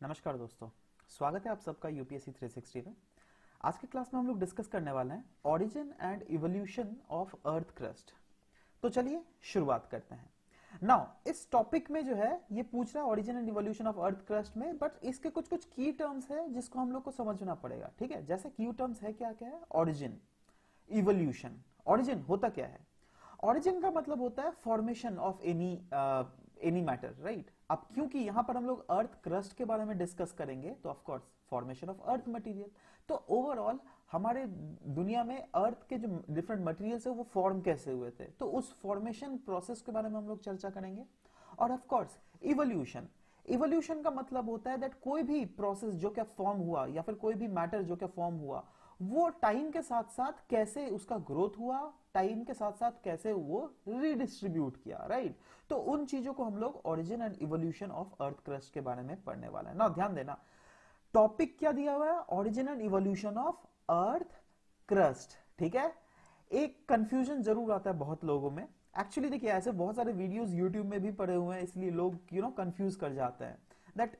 नमस्कार दोस्तों, स्वागत है आप सबका यूपीएससी 360 में। आज के क्लास में हम लोग डिस्कस करने वाले हैं origin and evolution of earth crust. तो चलिए शुरुआत करते हैं। नाउ इस टॉपिक में जो है ये पूछ रहा है origin and evolution of earth crust में, बट इसके कुछ कुछ की टर्म्स है जिसको हम लोग को समझना पड़ेगा। ठीक है, जैसे की टर्म्स है क्या क्या है, ऑरिजिन, इवोल्यूशन। ऑरिजिन होता क्या है? ऑरिजिन का मतलब होता है formation of any matter, right. अब क्योंकि यहां पर हम लोग अर्थ क्रस्ट के बारे में डिस्कस करेंगे तो of course formation of earth material. तो ओवरऑल हमारे दुनिया में अर्थ के जो डिफरेंट मटेरियल्स है वो फॉर्म कैसे हुए थे, तो उस फॉर्मेशन प्रोसेस के बारे में हम लोग चर्चा करेंगे। और ऑफ कोर्स इवोल्यूशन, इवोल्यूशन का मतलब होता है दैट कोई भी प्रोसेस जो क्या फॉर्म हुआ या फिर कोई भी मैटर जो क्या फॉर्म हुआ वो टाइम के साथ साथ कैसे उसका ग्रोथ हुआ, टाइम के साथ साथ कैसे वो रीडिस्ट्रीब्यूट किया, राइट। तो उन चीजों को हम लोग origin and evolution of earth crust के बारे में पढ़ने वाला है ना। ध्यान देना, टॉपिक क्या दिया हुआ है, origin and evolution of earth crust. ठीक है, एक कंफ्यूजन जरूर आता है बहुत लोगों में। एक्चुअली देखिए ऐसे बहुत सारे वीडियोस यूट्यूब में भी पड़े हुए हैं, इसलिए लोग कंफ्यूज कर जाते हैं दैट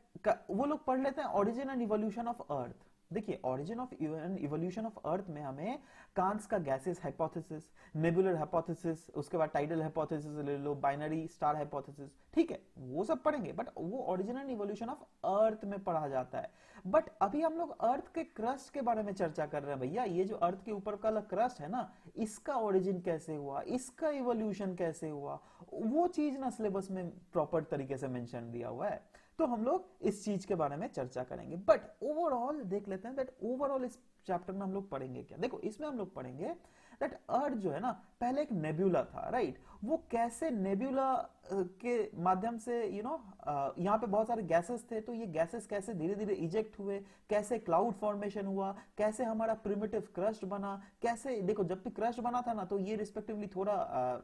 वो लोग पढ़ लेते हैं origin and evolution of earth. देखिए origin of evolution of earth में हमें कांस का गैसेस हाइपोथेसिस, नेबुलर हाइपोथेसिस, उसके बाद टाइडल हाइपोथेसिस ले लो, बाइनरी स्टार हाइपोथेसिस, ठीक है वो सब पढ़ेंगे, बट वो origin and evolution of earth में पढ़ा जाता है। बट अभी हम लोग अर्थ के क्रस्ट के बारे में चर्चा कर रहे हैं भैया। ये जो अर्थ के ऊपर का क्रस्ट है ना, इसका ओरिजिन कैसे हुआ, इसका इवोल्यूशन कैसे हुआ, वो चीज ना सिलेबस में प्रॉपर तरीके से मेंशन दिया हुआ है। तो हम लोग इस चीज के बारे में चर्चा करेंगे। बट ओवरऑल देख लेते हैं दैट ओवरऑल इस चैप्टर में हम लोग पढ़ेंगे क्या। देखो इसमें हम लोग पढ़ेंगे दैट अर्थ जो है ना पहले एक नेब्यूला था, राइट। वो कैसे नेब्यूला के माध्यम से यहाँ पे बहुत सारे गैसेस थे, तो ये गैसेस कैसे धीरे धीरे इजेक्ट हुए, कैसे क्लाउड फॉर्मेशन हुआ, कैसे हमारा प्रिमिटिव क्रस्ट बना, कैसे देखो जब भी क्रस्ट बना था ना तो ये रिस्पेक्टिवली थोड़ा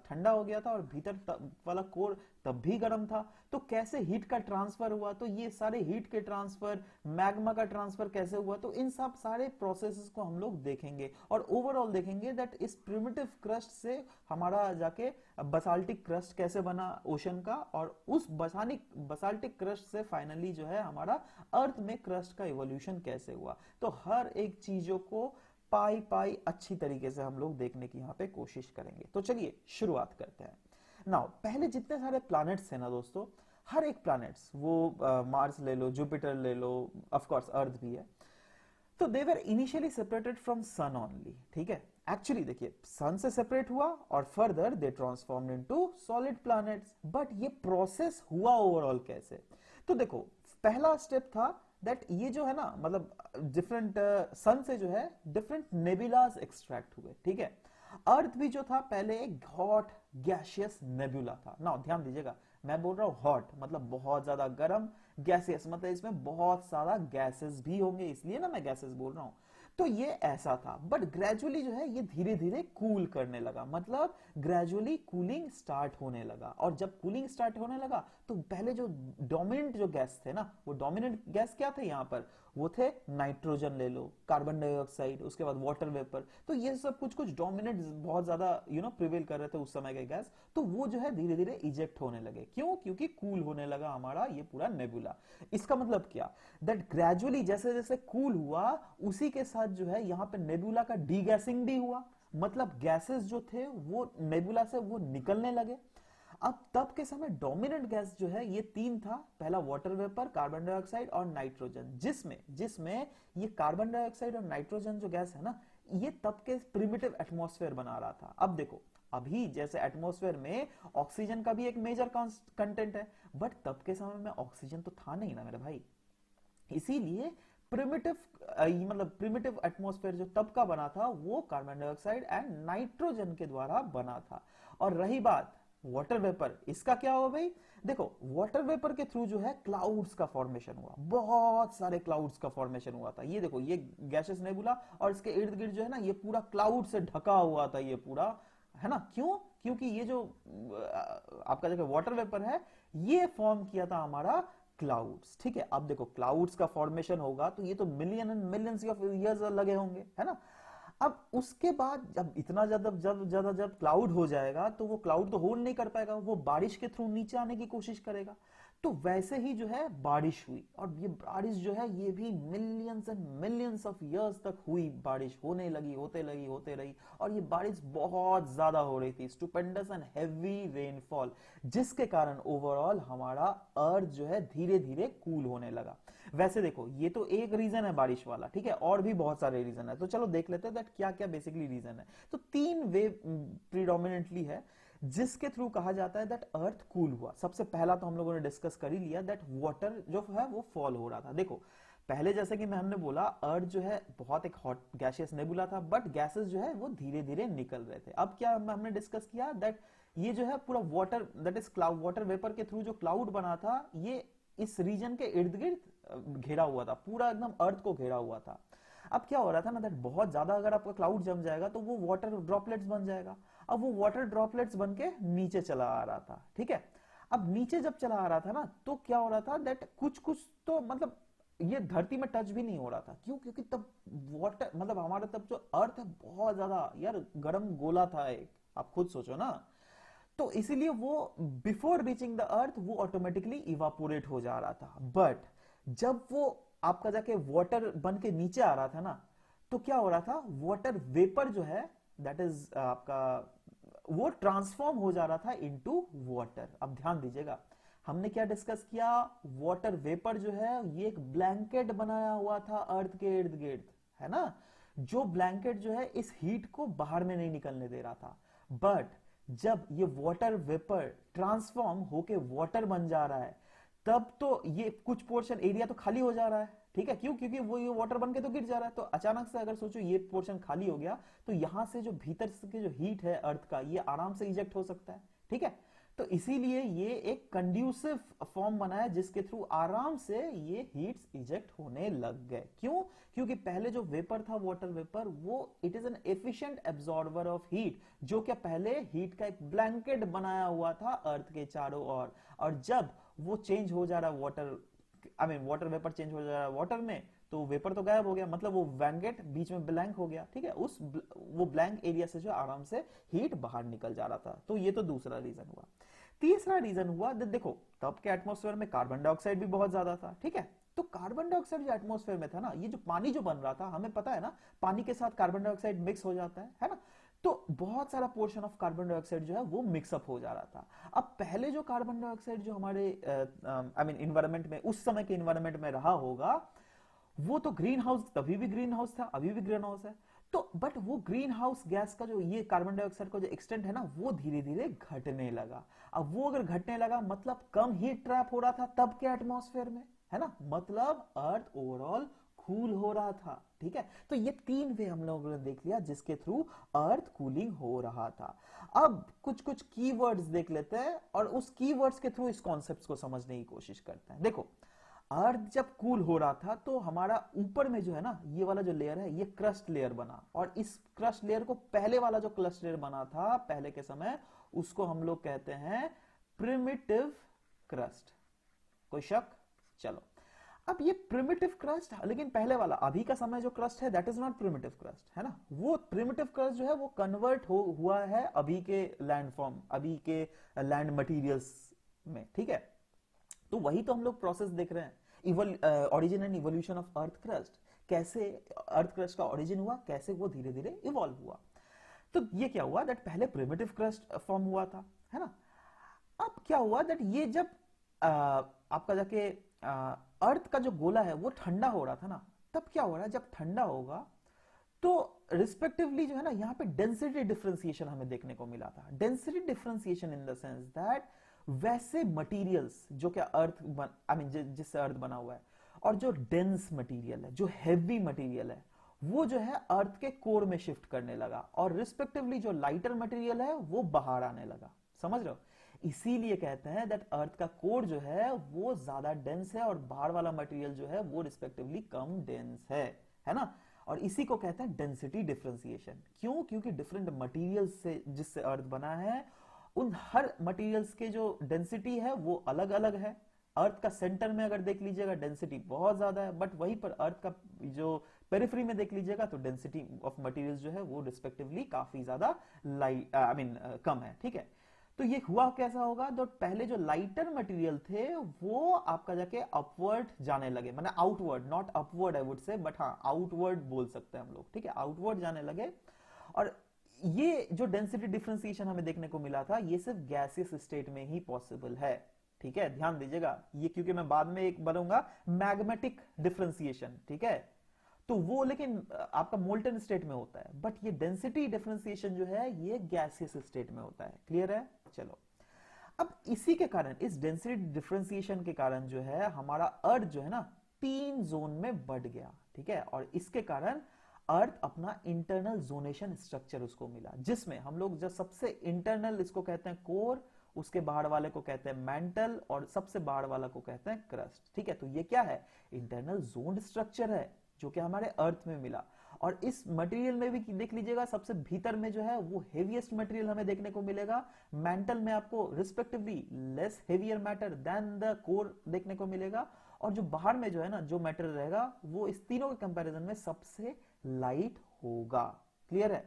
ठंडा हो गया था और भीतर वाला कोर तब भी गर्म था। तो कैसे हीट का ट्रांसफर हुआ, तो ये सारे हीट के ट्रांसफर, मैग्मा का ट्रांसफर कैसे हुआ, तो इन सब सारे प्रोसेसेस को हम लोग देखेंगे और ओवरऑल देखेंगे दैट इस प्रिमिटिव क्रस्ट से हमारा जाके बसाल्टिक क्रस्ट कैसे बना ओशन का, और उस बसाल्टिक क्रस्ट से फाइनली जो है हमारा अर्थ में क्रस्ट का इवोल्यूशन कैसे हुआ। तो हर एक चीजों को पाई पाई अच्छी तरीके से हम लोग देखने की यहां पे कोशिश करेंगे। तो चलिए शुरुआत करते हैं। नाउ पहले जितने सारे प्लैनेट्स थे ना दोस्तों, हर एक प्लैनेट्स वो मार्स ले लो, जुपिटर ले लो, ऑफ कोर्स अर्थ भी है, तो they were initially separated from sun only. ठीक है, एक्चुअली देखिए सन से सेपरेट हुआ और further they transformed into solid planets. But ये प्रोसेस हुआ ओवरऑल कैसे, तो देखो पहला स्टेप था दैट ये जो है ना मतलब डिफरेंट सन से जो है डिफरेंट नेबुलास एक्सट्रैक्ट हुए। ठीक है, अर्थ भी जो था पहले एक हॉट गैसियस नेबुला था। ना ध्यान दीजिएगा, मैं बोल रहा हूं हॉट मतलब बहुत ज्यादा गर्म, गैसियस मतलब इसमें बहुत सारा गैसेस भी होंगे, इसलिए ना मैं गैसेस बोल रहा हूं। तो ये ऐसा था, बट ग्रेजुअली जो है ये धीरे धीरे कूल करने लगा, मतलब ग्रेजुअली कूलिंग स्टार्ट होने लगा। और जब कूलिंग स्टार्ट होने लगा तो पहले जो डोमिनेंट जो गैस थे ना, वो डोमिनेंट गैस क्या थे यहां पर, वो थे नाइट्रोजन ले लो, कार्बन डाइऑक्साइड, उसके बाद वाटर वेपर। तो ये सब कुछ कुछ डोमिनेंट बहुत ज्यादा प्रिवेल कर रहे थे उस समय के गैस, तो वो जो है धीरे धीरे इजेक्ट होने लगे। क्यों? क्योंकि कूल होने लगा हमारा ये पूरा नेबुला। इसका मतलब क्या, दैट ग्रेजुअली जैसे जैसे कूल हुआ उसी के साथ जो है यहाँ पे नेबुला का डीगैसिंग भी हुआ, मतलब गैसेस जो थे वो नेबुला से वो निकलने लगे। अब तब के समय डोमिनेंट गैस जो है ये तीन था, पहला वाटर वेपर, कार्बन डाइऑक्साइड और नाइट्रोजन, जिसमें जिसमें ये कार्बन डाइऑक्साइड और नाइट्रोजन जो गैस है ना, ये तब के प्रिमिटिव एटमॉस्फेयर बना रहा था। अब देखो अभी जैसे एटमॉस्फेयर में ऑक्सीजन का भी एक मेजर कंटेंट है, बट तब के समय में ऑक्सीजन तो था नहीं ना मेरे भाई, इसीलिए प्रिमिटिव मतलब प्रिमिटिव एटमॉस्फेयर जो तब का बना था वो कार्बन डाइऑक्साइड एंड नाइट्रोजन के द्वारा बना था। और रही बात वाटर वेपर, इसका क्या हुआ भाई, देखो वाटर वेपर के थ्रू जो है क्लाउड्स का फॉर्मेशन हुआ, बहुत सारे क्लाउड्स का फॉर्मेशन हुआ था। ये देखो ये गैसेस नेबुला और इसके इर्द गिर्द जो है ना ये पूरा क्लाउड से ढका हुआ था ये पूरा, है ना। क्यों? क्योंकि ये जो आपका देखो वाटर वेपर है ये फॉर्म किया था हमारा क्लाउड्स। ठीक है, अब देखो क्लाउड्स का फॉर्मेशन होगा तो ये तो million and millions of years लगे होंगे, है ना। अब उसके बाद जब इतना ज्यादा जब क्लाउड हो जाएगा तो वो क्लाउड तो होल्ड नहीं कर पाएगा, वो बारिश के थ्रू नीचे आने की कोशिश करेगा। तो वैसे ही जो है बारिश हुई, और ये बारिश जो है ये भी millions and millions of years तक हुई, बारिश होने लगी, होते रही, और ये बारिश बहुत ज्यादा हो रही थी, स्टुपेंडस एंड हेवी रेनफॉल, जिसके कारण ओवरऑल हमारा अर्थ जो है धीरे धीरे कूल होने लगा। वैसे देखो ये तो एक रीजन है बारिश वाला, ठीक है, और भी बहुत सारे रीजन है, तो चलो देख लेते हैं दैट क्या क्या बेसिकली रीजन है। तो तीन वे प्रीडोमिनेंटली है जिसके थ्रू कहा जाता है दैट अर्थ कूल हुआ। सबसे पहला तो हम लोगों ने डिस्कस कर ही लिया दैट वाटर जो है वो फॉल हो रहा था। देखो पहले जैसे कि हमने बोला अर्थ जो है बहुत एक हॉट गैसियस नेबुला था, बट गैसेस जो है वो धीरे धीरे निकल रहे थे। अब क्या हमने डिस्कस किया दैट ये जो है पूरा water that is cloud, water vapour के थ्रू जो क्लाउड बना था ये इस रीजन के इर्द गिर्द घेरा हुआ था, पूरा एकदम अर्थ को घेरा हुआ था। अब क्या हो रहा था ना दैट बहुत ज्यादा अगर आपका क्लाउड जम जाएगा तो वो वाटर ड्रॉपलेट्स बन जाएगा। अब वो वाटर ड्रॉपलेट्स बन के नीचे चला आ रहा था, ठीक है। अब नीचे जब चला आ रहा था ना तो क्या हो रहा था दैट कुछ कुछ तो मतलब ये धरती में टच भी नहीं हो रहा था। क्यों? क्योंकि तब वाटर मतलब हमारा तब जो अर्थ है बहुत ज्यादा यार गर्म गोला था एक, आप खुद सोचो ना। तो इसीलिए वो बिफोर रीचिंग द अर्थ वो ऑटोमेटिकली इवापोरेट हो जा रहा था। बट जब वो आपका जाके वाटर बन के नीचे आ रहा था ना तो क्या हो रहा था, वाटर वेपर जो है दैट इज आपका वो ट्रांसफॉर्म हो जा रहा था इनटू वाटर। अब ध्यान दीजिएगा हमने क्या डिस्कस किया, वाटर वेपर जो है ये एक ब्लैंकेट बनाया हुआ था अर्थ के इर्द गिर्द, है ना। जो ब्लैंकेट जो है इस हीट को बाहर में नहीं निकलने दे रहा था। बट जब ये वाटर वेपर ट्रांसफॉर्म होके वाटर बन जा रहा है तब तो ये कुछ पोर्शन एरिया तो खाली हो जा रहा है, ठीक है। क्यों? क्योंकि वो ये वाटर बन के तो गिर जा रहा है। तो अचानक से अगर सोचो ये पोर्शन खाली हो गया तो यहां से जो भीतर के जो हीट है अर्थ का ये आराम से इजेक्ट हो सकता है, ठीक है। तो इसीलिए ये एक कंड्यूसिव फॉर्म बना है जिसके थ्रू आराम से ये हीट्स इजेक्ट होने लग गए। क्यों? क्योंकि पहले जो वेपर था वाटर वेपर वो it is an efficient absorber of heat, जो क्या पहले हीट का एक ब्लैंकेट बनाया हुआ था अर्थ के चारों ओर। और जब वो चेंज हो जा रहा है वाटर वाटर वेपर चेंज हो जा रहा है वाटर में तो वेपर तो गायब हो गया, मतलब वो ब्लैंकेट बीच में ब्लैंक हो गया, ठीक है। वो ब्लैंक एरिया से जो आराम से हीट बाहर निकल जा रहा था। तो ये तो दूसरा रीजन हुआ। तीसरा रीजन हुआ देखो तब के एटमॉस्फेयर में कार्बन डाइऑक्साइड भी बहुत ज्यादा था, ठीक है। तो कार्बन डाइऑक्साइड जो एटमॉस्फेयर में था ना, ये जो पानी जो बन रहा था हमें पता है ना पानी के साथ कार्बन डाइऑक्साइड मिक्स हो जाता है ना। तो बहुत सारा पोर्शन ऑफ कार्बन डाइऑक्साइड जो है वो मिक्सअप हो जा रहा था। अब पहले जो कार्बन डाइऑक्साइड जो हमारे इन्वायरमेंट में उस समय के इन्वायरमेंट में रहा होगा वो तो ग्रीन हाउस, तभी भी ग्रीन हाउस था, अभी भी ग्रीन हाउस है। तो बट वो ग्रीन हाउस गैस का जो ये कार्बन डाइऑक्साइड का जो एक्सटेंट है ना वो धीरे धीरे घटने लगा। अब वो अगर घटने लगा मतलब कम हीट ट्रैप हो रहा था तब के एटमॉस्फेयर में, है ना, मतलब अर्थ ओवरऑल कूल हो रहा था, ठीक है। तो ये तीन वे हम लोगों ने देख लिया जिसके थ्रू अर्थ कूलिंग हो रहा था। अब कुछ कुछ कीवर्ड्स देख लेते हैं और उस कीवर्ड्स के थ्रू इस कॉन्सेप्ट्स को समझने की कोशिश करते हैं। देखो अर्थ जब कूल हो रहा था तो हमारा ऊपर में जो है ना ये वाला जो लेयर है ये क्रस्ट लेयर बना, और इस क्रस्ट लेयर को पहले वाला जो क्रस्ट लेयर बना था पहले के समय उसको हम लोग कहते हैं प्रिमिटिव क्रस्ट। कोई शक? चलो अब ये प्रिमिटिव क्रस्ट, लेकिन पहले वाला अभी का समय जो क्रस्ट है that is not primitive crust, है ना। वो प्रिमिटिव क्रस्ट जो है वो कन्वर्ट हुआ है अभी के लैंड फॉर्म, अभी के लैंड मटेरियल्स में, ठीक है। तो वही तो हम लोग प्रोसेस देख रहे हैं, origin and evolution of earth crust. कैसे अर्थ क्रस्ट का ऑरिजिन हुआ, कैसे वो धीरे धीरे इवॉल्व हुआ। तो ये क्या हुआ दैट पहले प्रिमिटिव क्रस्ट फॉर्म हुआ था, है ना। अब क्या हुआ दैट ये जब आपका जाके अर्थ का जो गोला है वो ठंडा हो रहा था ना, तब क्या हो रहा है जब ठंडा होगा तो रिस्पेक्टिवली जो है ना यहाँ पे डेंसिटी डिफरेंशिएशन हमें देखने को मिला था। Density differentiation in the sense that वैसे मटेरियल्स जो क्या अर्थ जिससे अर्थ बना हुआ है और जो डेंस मटेरियल है, जो हैवी मटेरियल है, वो जो है अर्थ के कोर में शिफ्ट करने लगा, और रिस्पेक्टिवली जो लाइटर मटेरियल है वो बाहर आने लगा। समझ रहे हो? इसीलिए कहते हैं दैट अर्थ का कोर जो है वो ज्यादा डेंस है और बाहर वाला मटेरियल जो है वो रिस्पेक्टिवली कम डेंस है ना। और इसी को कहते हैं डेंसिटी डिफरेंशिएशन। क्यों? क्योंकि डिफरेंट मटेरियल्स से जिससे अर्थ बना है उन हर मटेरियल्स के जो डेंसिटी है वो अलग अलग है। अर्थ का सेंटर में अगर देख लीजिएगा डेंसिटी बहुत ज्यादा है, बट वहीं पर अर्थ का जो पेरिफेरी में देख लीजिएगा तो डेंसिटी ऑफ मटेरियल्स जो है वो रिस्पेक्टिवली काफी ज्यादा कम है, ठीक है। तो ये हुआ कैसा होगा, तो पहले जो लाइटर मटेरियल थे वो आपका जाके अपवर्ड जाने लगे, माने outward, not upward I would say, but हाँ आउटवर्ड बोल सकते हैं हम लोग, ठीक है, आउटवर्ड जाने लगे। और ये जो डेंसिटी डिफरेंशिएशन हमें देखने को मिला था, ये सिर्फ गैसियस स्टेट में ही पॉसिबल है, ठीक है, ध्यान दीजिएगा ये, क्योंकि मैं बाद में एक बनूंगा मैग्मेटिक डिफरेंशिएशन, ठीक है, तो वो लेकिन आपका मोल्टन स्टेट में होता है, बट ये डेंसिटी डिफरेंशिएशन जो है ये गैसियस स्टेट में होता है। क्लियर है? चलो, अब इसी के कारण, इस डेंसिटी डिफरेंशिएशन के कारण जो है हमारा अर्थ जो है ना 3 जोन में बढ़ गया, ठीक है, और इसके कारण अर्थ अपना इंटरनल जोनेशन स्ट्रक्चर उसको मिला, जिसमें हम लोग जो सबसे इंटरनल इसको कहते हैं कोर, उसके बाहर वाले को कहते हैं मेंटल, और सबसे बाहर वाला को कहते हैं क्रस्ट, ठीक है। तो ये क्या है, इंटरनल जोन स्ट्रक्चर है जो कि हमारे अर्थ में मिला। और इस मटेरियल में भी देख लीजिएगा, सबसे भीतर में जो है वो हेवीएस्ट मटेरियल हमें देखने को मिलेगा, मेंटल में आपको respectively less heavier matter than the core देखने को मिलेगा, और जो बाहर में जो है ना जो मैटर रहेगा वो इस तीनों के कंपैरिजन में सबसे लाइट होगा। क्लियर है?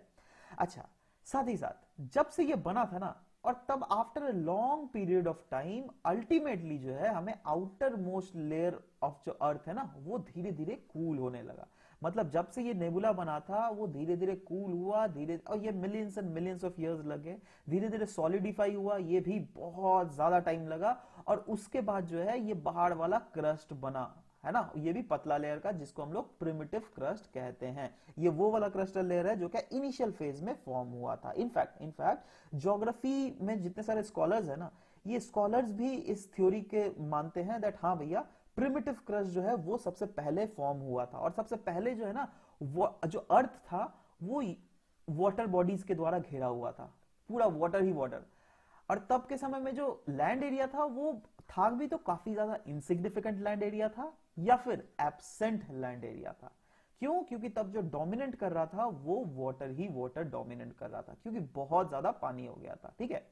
अच्छा, साथ ही साथ जब से ये बना था ना, और तब after a long period of time ultimately जो है हमें आउटर मोस्ट लेयर ऑफ जो अर्थ है ना वो धीरे धीरे कूल होने लगा। मतलब जब से ये नेबुला बना था वो धीरे धीरे कूल हुआ, धीरे, और ये millions and millions of years लगे, धीरे धीरे सॉलिडिफाई हुआ, ये भी बहुत ज्यादा टाइम लगा, और उसके बाद जो है ये बाहर वाला क्रस्ट बना, है ना, ये भी पतला लेयर का, जिसको हम लोग प्रिमिटिव क्रस्ट कहते हैं। ये वो वाला क्रस्टल लेयर है जो कि इनिशियल फेज में फॉर्म हुआ था। इनफैक्ट ज्योग्राफी में जितने सारे स्कॉलर्स है ना, ये स्कॉलर्स भी इस थ्योरी के मानते हैं दैट हाँ भैया प्रिमिटिव क्रस्ट जो है वो सबसे पहले फॉर्म हुआ था, और सबसे पहले जो है ना वो जो अर्थ था वो वाटर बॉडीज के द्वारा घेरा हुआ था, पूरा वाटर ही वाटर। और तब के समय में जो लैंड एरिया था वो था भी तो काफी ज्यादा इनसिग्निफिकेंट लैंड एरिया था, या फिर एब्सेंट लैंड एरिया था। क्यों? क्योंकि तब जो डोमिनेट कर रहा था वो वाटर ही वाटर डोमिनेट कर रहा था, क्योंकि बहुत ज्यादा पानी हो गया था, ठीक है।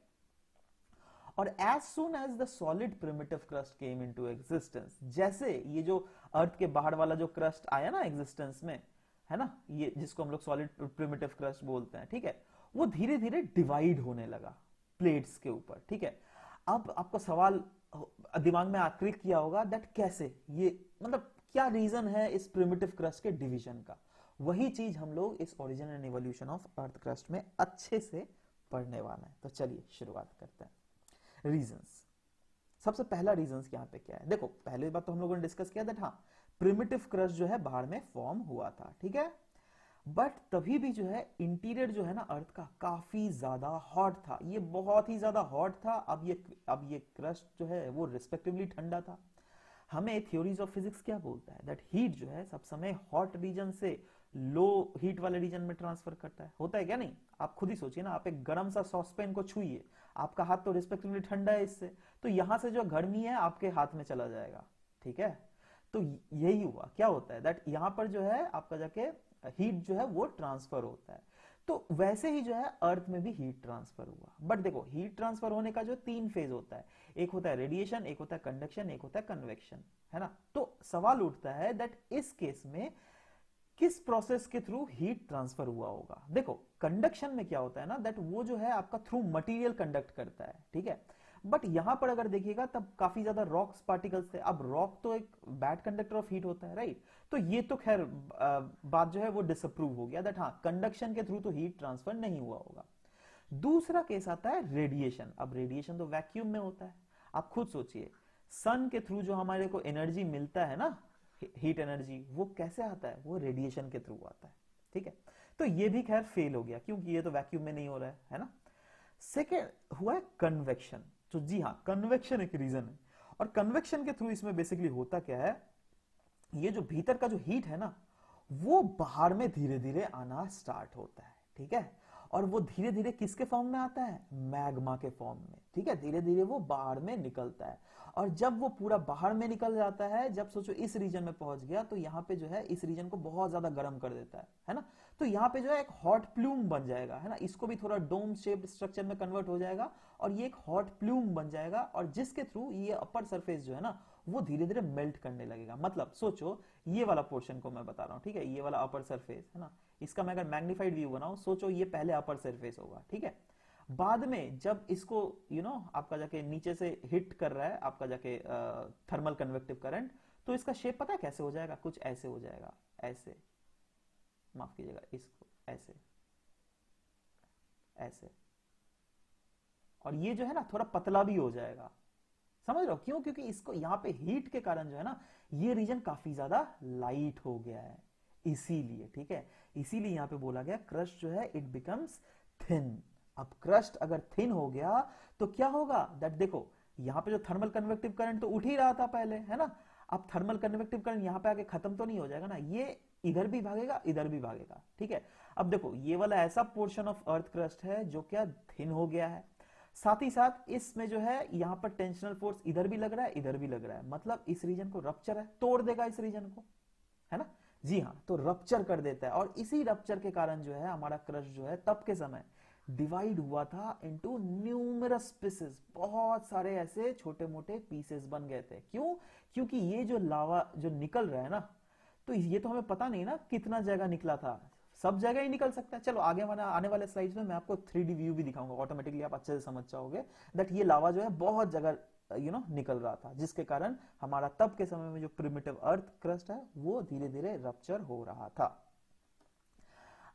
और as soon as the solid primitive crust came into existence, जैसे ये जो अर्थ के बाहर वाला जो क्रस्ट आया ना एग्जिस्टेंस में, है ना, ये जिसको हम लोग सॉलिड प्रिमिटिव क्रस्ट बोलते हैं, ठीक है, वो धीरे धीरे डिवाइड होने लगा प्लेट्स के ऊपर, ठीक है। अब आपको सवाल दिमाग में क्लिक किया होगा दैट कैसे, ये मतलब क्या रीजन है इस प्रिमिटिव क्रस्ट के डिवीजन का। वही चीज हम लोग इस origin and evolution of earth crust में अच्छे से पढ़ने वाले हैं। तो चलिए शुरुआत करते हैं। रीजंस, सबसे पहला रीजंस यहाँ पे क्या है, देखो पहले बात तो हम लोगों ने डिस्कस किया दैट हाँ प्रिमिटिव क्रस्ट जो है बाहर में फॉर्म हुआ था, ठीक है, बट तभी भी जो है इंटीरियर जो है ना अर्थ का काफी ज्यादा हॉट था, ये बहुत ही ज्यादा हॉट था। अब ये क्रस्ट जो है वो रिस्पेक्टिवली ठंडा था। हमें थ्योरीज ऑफ फिजिक्स क्या बोलता है दैट हीट जो है सब समय हॉट रीजन से लो हीट वाले रीजन में ट्रांसफर करता है, होता है क्या नहीं? आप खुद ही सोचिए ना, आप एक गर्म सा सॉसपेन को छुइए, आपका हाथ तो रिस्पेक्टिवली ठंडा है इससे, तो यहां से जो गर्मी है आपके हाथ में चला जाएगा, ठीक है। तो यही हुआ, क्या होता है दैट यहां पर जो है आपका जाके हीट जो है वो ट्रांसफर होता है। तो वैसे ही जो है अर्थ में भी हीट ट्रांसफर हुआ, बट देखो हीट ट्रांसफर होने का जो 3 फेज होता है, एक होता है रेडिएशन, एक होता है कंडक्शन, एक होता है कन्वेक्शन, है ना। तो सवाल उठता है दैट इस केस में किस प्रोसेस के थ्रू हीट ट्रांसफर हुआ होगा। देखो कंडक्शन में क्या होता है ना दैट वो जो है आपका थ्रू मटेरियल कंडक्ट करता है, ठीक है, बट यहां पर अगर देखिएगा तब काफी ज्यादा रॉक्स पार्टिकल्स थे। अब रॉक तो एक बैड कंडक्टर ऑफ हीट होता है, राइट। तो ये तो खैर बात जो है वो डिसअप्रूव हो गया दैट हाँ कंडक्शन के थ्रू तो हीट ट्रांसफर नहीं हुआ होगा। दूसरा केस आता है रेडिएशन। अब रेडिएशन तो वैक्यूम में होता है, आप खुद सोचिए सन के थ्रू जो हमारे को एनर्जी मिलता है ना, हीट एनर्जी, वो कैसे आता है? वो रेडिएशन के थ्रू आता है, ठीक है। तो ये भी खैर फेल हो गया क्योंकि ये तो वैक्यूम में नहीं हो रहा है ना। सेकेंड हुआ है कन्वेक्शन। तो जी हाँ कन्वेक्शन एक रीजन है, और कन्वेक्शन के थ्रू इसमें बेसिकली होता क्या है, ये जो भीतर का जो हीट है ना वो बाहर में धीरे धीरे आना स्टार्ट होता है, ठीक है, और वो धीरे धीरे किसके फॉर्म में आता है? मैग्मा के फॉर्म में, ठीक है। धीरे धीरे वो बाहर में निकलता है, और जब वो पूरा बाहर में निकल जाता है, जब सोचो इस रीजन में पहुंच गया तो यहाँ पे जो है इस रीजन को बहुत ज्यादा गर्म कर देता है ना। तो यहाँ पे जो है एक हॉट प्लूम बन जाएगा, है ना, इसको भी थोड़ा डोम शेप्ड स्ट्रक्चर में कन्वर्ट हो जाएगा, और ये एक हॉट प्लूम बन जाएगा, और जिसके थ्रू ये अपर सरफेस जो है ना वो धीरे धीरे मेल्ट करने लगेगा। मतलब सोचो ये वाला पोर्शन को मैं बता रहा हूँ, ठीक है, ये वाला अपर सरफेस है ना, इसका मैं अगर मैग्नीफाइड व्यू बनाऊं, सोचो ये पहले अपर सरफेस होगा, ठीक है, बाद में जब इसको आपका जाके नीचे से हिट कर रहा है आपका जाके थर्मल कन्वेक्टिव करंट, तो इसका शेप पता है कैसे हो जाएगा, कुछ ऐसे हो जाएगा, ऐसे, माफ कीजिएगा, इसको ऐसे ऐसे, और ये जो है ना थोड़ा पतला भी हो जाएगा। समझ रहे हो क्यों? क्योंकि इसको यहाँ पे हीट के कारण जो है ना ये रीजन काफी ज्यादा लाइट हो गया है, इसीलिए। ठीक है, इसीलिए यहाँ पे बोला गया क्रस्ट जो है इट बिकम्स थिन। अब क्रस्ट अगर थिन हो गया तो क्या होगा, दैट देखो यहाँ पे जो थर्मल कन्वेक्टिव करंट तो उठ ही रहा था पहले, है ना। अब थर्मल कन्वेक्टिव करंट यहाँ पे आके खत्म तो नहीं हो जाएगा ना, ये इधर भी भागेगा इधर भी भागेगा। ठीक है, अब देखो ये वाला ऐसा पोर्शन ऑफ अर्थ क्रस्ट है जो क्या थिन हो गया है, साथ ही साथ इसमें जो है यहां पर टेंशनल फोर्स इधर भी लग रहा है इधर भी लग रहा है, मतलब इस रीजन को रप्चर है, तोड़ देगा इस रीजन को, है ना। जी हाँ, तो रप्चर कर देता है, और इसी रप्चर के कारण जो है हमारा क्रस्ट जो है तब के समय डिवाइड हुआ था इनटू न्यूमरस पीसेस, बहुत सारे ऐसे छोटे मोटे पीसेस बन गए थे। क्यों? क्योंकि ये जो लावा जो निकल रहा है ना, तो ये तो हमें पता नहीं ना कितना जगह निकला था, सब जगह ही निकल सकता है। चलो आगे आने वाले स्लाइड्स में मैं आपको 3D व्यू भी दिखाऊंगा, ऑटोमेटिकली आप अच्छे से समझ जाओगे दैट ये लावा जो है बहुत जगह निकल रहा था, जिसके कारण हमारा तब के समय में जो प्रिमिटिव अर्थ क्रस्ट है वो धीरे धीरे रप्चर हो रहा था।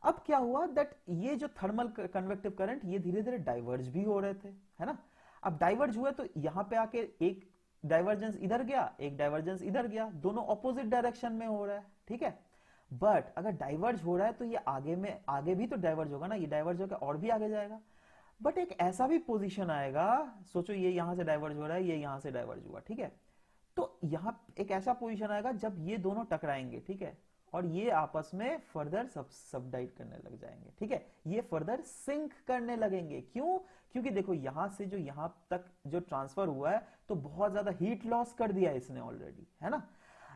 अब क्या हुआ दैट ये जो थर्मल कन्वेक्टिव करंट ये धीरे धीरे डाइवर्ज भी हो रहे थे, है ना। अब डाइवर्ज हुए तो यहां पे आके एक डाइवर्जेंस इधर गया एक डाइवर्जेंस इधर गया, दोनों ऑपोजिट डायरेक्शन में हो रहा है। ठीक है, बट अगर डाइवर्ज हो रहा है तो ये आगे भी तो डाइवर्ज होगा ना, ये डाइवर्ज होकर और भी आगे जाएगा। बट एक ऐसा भी पोजीशन आएगा, सोचो ये यहां से डाइवर्ज हो रहा है ये यहां से डाइवर्ज हुआ, ठीक है, तो यहां एक ऐसा पोजीशन आएगा जब ये दोनों टकराएंगे, ठीक है, और ये आपस में फर्दर सबडाइट करने लग जाएंगे। ठीक है, ये फर्दर सिंक करने लगेंगे। क्यों? क्योंकि देखो यहां से जो यहां तक जो ट्रांसफर हुआ है तो बहुत ज्यादा हीट लॉस कर दिया इसने ऑलरेडी, है ना।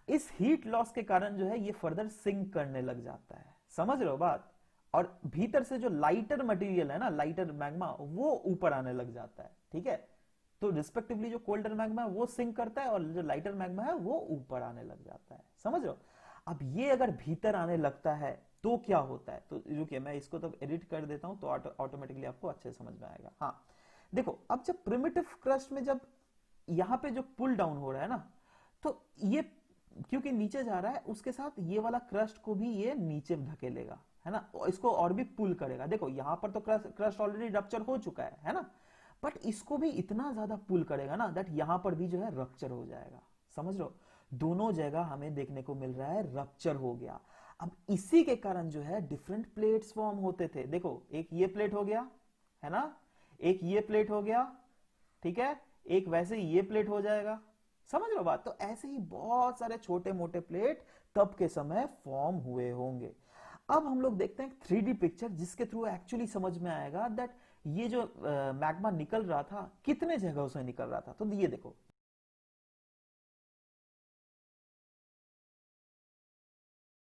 इस हीट लॉस के कारण जो है ये फर्दर सिंक करने लग जाता है, समझ रहे हो बात। और भीतर से जो लाइटर मटेरियल है ना, लाइटर मैग्मा, वो ऊपर आने लग जाता है। ठीक है, तो रिस्पेक्टिवली जो कोल्डर मैग्मा है वो सिंक करता है और जो लाइटर मैग्मा है वो ऊपर आने लग जाता है, समझ रहे हो। अब ये अगर भीतर आने लगता है तो क्या होता है, तो रुकिए मैं इसको तो एडिट कर देता हूं तो ऑटोमेटिकली आपको अच्छे से समझ में आएगा। हाँ देखो, अब जब प्रिमिटिव क्रस्ट में जब यहां पे जो पुल डाउन हो रहा है ना, तो ये क्योंकि नीचे जा रहा है उसके साथ ये वाला क्रस्ट को भी ये नीचे धकेलेगा, है ना, इसको और भी पुल करेगा। देखो यहां पर तो क्रस्ट ऑलरेडी रप्चर हो चुका है ना, बट इसको भी इतना ज्यादा पुल करेगा ना दैट यहां पर भी जो है रप्चर हो जाएगा, समझ लो। दोनों जगह हमें देखने को मिल रहा है रप्चर हो गया। अब इसी के कारण जो है डिफरेंट प्लेट्स फॉर्म होते थे। देखो एक ये प्लेट हो गया, है ना, एक ये प्लेट हो गया, ठीक है, एक वैसे ही ये प्लेट हो जाएगा, समझ लो बात। तो ऐसे ही बहुत सारे छोटे मोटे प्लेट तब के समय फॉर्म हुए होंगे। अब हम लोग देखते हैं 3D पिक्चर जिसके थ्रू एक्चुअली समझ में आएगा दैट ये जो मैग्मा निकल रहा था कितने जगहों से निकल रहा था। तो ये देखो